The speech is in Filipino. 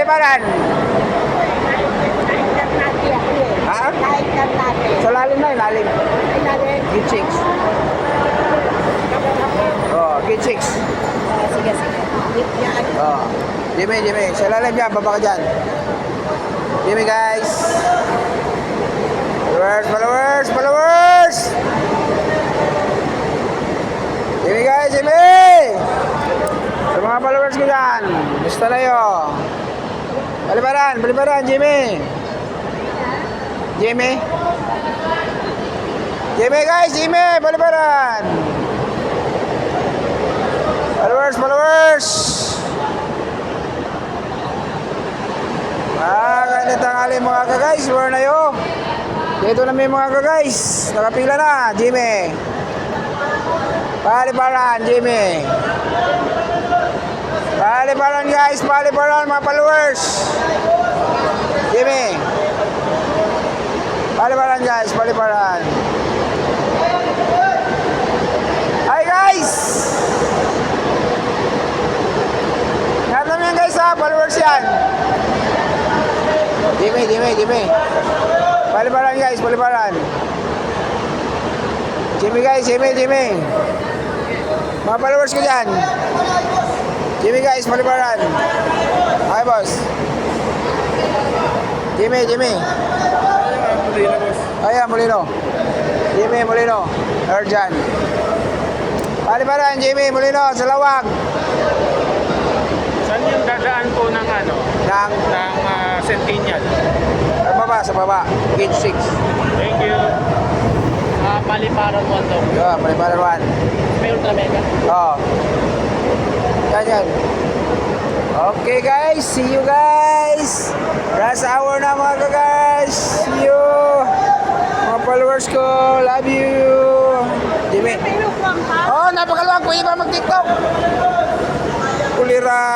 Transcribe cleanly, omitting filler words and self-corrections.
Paliparan. Ha? Sa lalim na, lalim. Get chicks. Oh, get chicks. Sige, sige. Oh. Jimmy. Sa lalim dyan, baba ka dyan. Jimmy, guys. Followers. Jimmy, guys, Jimmy. Sa mga followers ko dyan, gusto na yun. Paliparan, Jimmy. Jimmy, guys, paliparan. Followers. Ganit ang alin mga ka-guys, where na yun? Dito na may mga ka-guys, nakapila na, Jimmy. Paliparan, Jimmy. Paliparan guys, mga followers. Jimmy. Paliparan guys, Hi guys. Lahat naman yan guys ha, followers yan. Jimmy. Paliparan guys, Jimmy guys, mga followers ko dyan. Jimmy guys, paliparan. Hi boss. Jimmy. Ayan, Molino. Jimmy Molino. Erjan. Paliparan, Jimmy Molino, sa lawag. Saan yung dadaan po ng ano? Ng Centennial. sa baba. Gate 6. Thank you. Paliparan 1 daw. Yeah, paliparan 1. May ultra mega. Oo. Yan. Okay guys, see you guys. Last hour na mga guys. See you. Mga followers ko, love you. Jimmy. Oh, napakaluwag. Pwede ba mag-tiktok? Kulira.